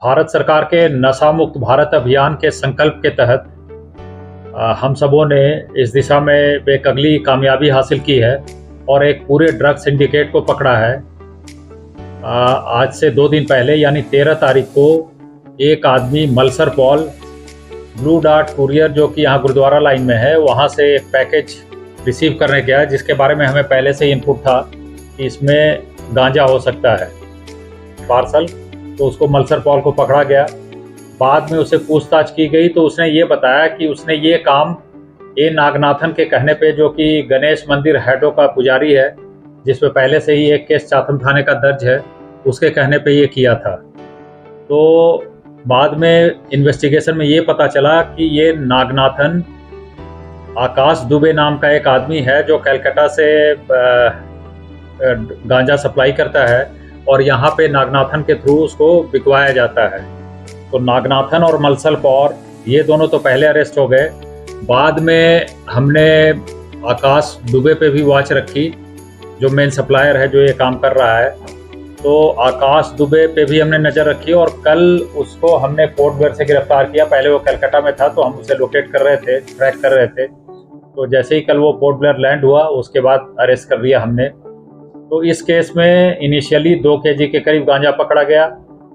भारत सरकार के नशा मुक्त भारत अभियान के संकल्प के तहत हम सबों ने इस दिशा में एक अगली कामयाबी हासिल की है और एक पूरे ड्रग सिंडिकेट को पकड़ा है। आज से 2 दिन पहले यानी 13 तारीख को एक आदमी मलसर पॉल ब्लू डार्ट कुरियर जो कि यहाँ गुरुद्वारा लाइन में है, वहाँ से एक पैकेज रिसीव करने गया जिसके बारे में हमें पहले से इनपुट था कि इसमें गांजा हो सकता है पार्सल। तो उसको मलसर पॉल को पकड़ा गया। बाद में उसे पूछताछ की गई तो उसने ये बताया कि उसने ये काम ए नागनाथन के कहने पे, जो कि गणेश मंदिर हैडो का पुजारी है जिसमें पहले से ही एक केस चाथम थाने का दर्ज है, उसके कहने पे ये किया था। तो बाद में इन्वेस्टिगेशन में ये पता चला कि ये नागनाथन आकाश दुबे नाम का एक आदमी है जो कलकत्ता से गांजा सप्लाई करता है और यहाँ पे नागनाथन के थ्रू उसको बिकवाया जाता है। तो नागनाथन और मलसल पौर ये दोनों तो पहले अरेस्ट हो गए। बाद में हमने आकाश दुबे पे भी वॉच रखी, जो मेन सप्लायर है जो ये काम कर रहा है। तो आकाश दुबे पे भी हमने नज़र रखी और कल उसको हमने पोर्ट ब्लेयर से गिरफ्तार किया। पहले वो कलकत्ता में था तो हम उसे लोकेट कर रहे थे, ट्रैक कर रहे थे। तो जैसे ही कल वो पोर्ट ब्लेयर लैंड हुआ उसके बाद अरेस्ट कर लिया हमने। तो इस केस में इनिशियली 2 केजी के करीब गांजा पकड़ा गया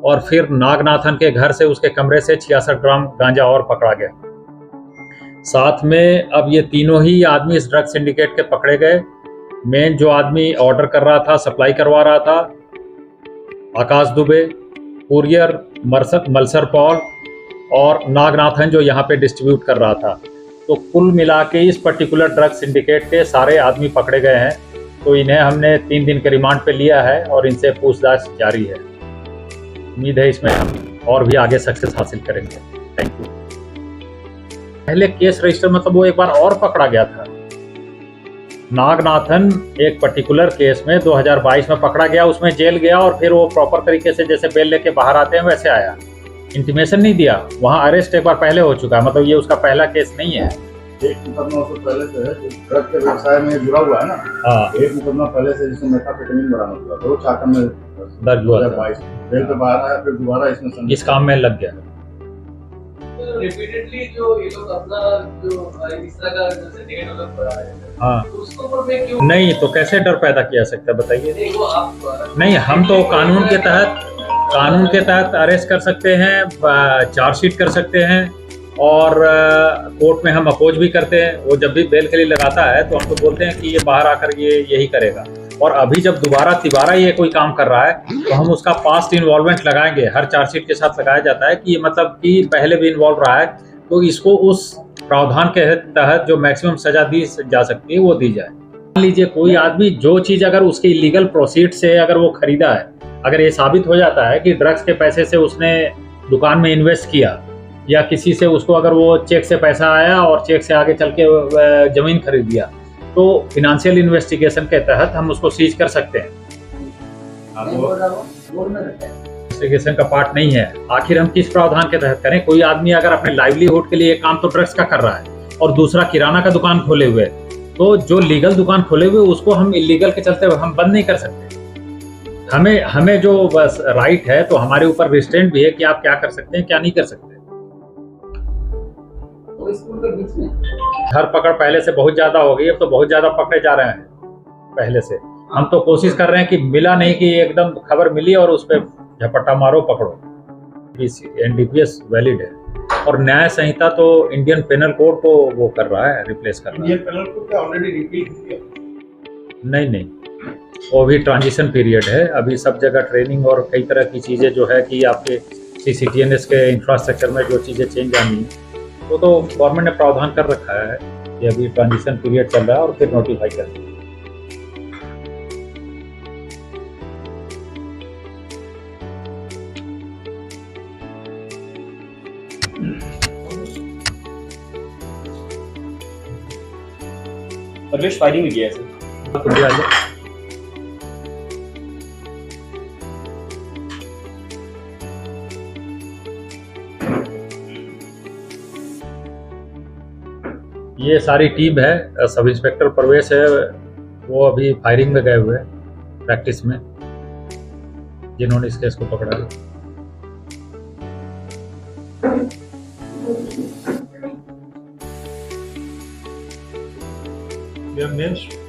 और फिर नागनाथन के घर से उसके कमरे से 66 ग्राम गांजा और पकड़ा गया। साथ में अब ये तीनों ही आदमी इस ड्रग सिंडिकेट के पकड़े गए। मेन जो आदमी ऑर्डर कर रहा था, सप्लाई करवा रहा था, आकाश दुबे, कुरियर मलसर पॉल और नागनाथन जो यहाँ पे डिस्ट्रीब्यूट कर रहा था। तो कुल मिला के इस पर्टिकुलर ड्रग सिंडिकेट के सारे आदमी पकड़े गए हैं। तो इन्हें हमने 3 दिन के रिमांड पे लिया है और इनसे पूछताछ जारी है। उम्मीद है इसमें हम और भी आगे सक्सेस हासिल करेंगे। Thank you. पहले केस रजिस्टर मतलब वो एक बार और पकड़ा गया था। नागनाथन एक पर्टिकुलर केस में 2022 में पकड़ा गया, उसमें जेल गया और फिर वो प्रॉपर तरीके से जैसे बेल लेके बाहर आते हैं वैसे आया, इंटीमेशन नहीं दिया। वहाँ अरेस्ट एक बार पहले हो चुका है, मतलब ये उसका पहला केस नहीं है। एक मुकदमा उससे पहले से है जो ड्रग के व्यवसाय में जुड़ा हुआ है ना। हाँ, एक मुकदमा पहले से जिसमें मेथाम्फेटामिन बरामद हुआ, तो चाकम में दर्ज हुआ था। जेल से बाहर आया, फिर दोबारा इसमें इस काम में लग गया। रिपीटेडली जो ये लोग अपना जो इस तरह का जैसे डेट अलग बढ़ा रहे हैं, हाँ, उसको ऊपर में क्यों नहीं तो कैसे डर पैदा किया सकता है बताइए। नहीं, हम तो कानून के तहत अरेस्ट कर सकते हैं, चार्जशीट कर सकते हैं और कोर्ट में हम अपोज भी करते हैं। वो जब भी बेल के लिए लगाता है तो हम तो बोलते हैं कि ये बाहर आकर ये यही करेगा। और अभी जब तिबारा ये कोई काम कर रहा है तो हम उसका पास्ट इन्वॉल्वमेंट लगाएंगे, हर चार्जशीट के साथ लगाया जाता है कि ये मतलब कि पहले भी इन्वॉल्व रहा है, तो इसको उस प्रावधान के तहत जो मैक्सिमम सजा दी जा सकती है वो दी जाए। मान लीजिए कोई आदमी जो चीज़ अगर उसके इलीगल प्रोसीड से अगर वो खरीदा है, अगर ये साबित हो जाता है कि ड्रग्स के पैसे से उसने दुकान में इन्वेस्ट किया या किसी से उसको अगर वो चेक से पैसा आया और चेक से आगे चल के ज़मीन खरीद लिया, तो फिनेंशियल इन्वेस्टिगेशन के तहत हम उसको सीज कर सकते हैं। इन्वेस्टिगेशन का पार्ट नहीं है। आखिर हम किस प्रावधान के तहत करें? कोई आदमी अगर अपने लाइवलीहुड के लिए एक काम तो ड्रग्स का कर रहा है और दूसरा किराना का दुकान खोले हुए, तो जो लीगल दुकान खोले हुए उसको हम इलीगल के चलते हम बंद नहीं कर सकते। हमें जो बस राइट है, तो हमारे ऊपर रिस्ट्रेंट भी है कि आप क्या कर सकते हैं क्या नहीं कर सकते। धरपकड़ पहले से बहुत ज्यादा हो गई, अब तो बहुत ज्यादा पकड़े जा रहे हैं पहले से। हम तो कोशिश कर रहे हैं कि मिला नहीं कि एकदम खबर मिली और उस पर झपट्टा मारो पकड़ो। NDPS वैलिड है और न्याय संहिता तो इंडियन पेनल कोड को वो कर रहा है, रिप्लेस कर रहा है। पेनल कोड का ऑलरेडी रिपीट किया? नहीं, वो भी ट्रांजिशन पीरियड है। अभी सब जगह ट्रेनिंग और कई तरह की चीज़ें जो है कि आपके CCTNS के इंफ्रास्ट्रक्चर में जो चीज़ें चेंज आनी है तो गवर्नमेंट ने प्रावधान कर रखा है कि अभी ट्रांजिशन पीरियड चल रहा है और फिर नोटिफाई कर देंगे। परवेश फायरिंग में गया सर। ये सारी टीम है, सब इंस्पेक्टर परवेश है, वो अभी फायरिंग में गए हुए हैं प्रैक्टिस में, जिन्होंने इस केस को पकड़ा है। We have names.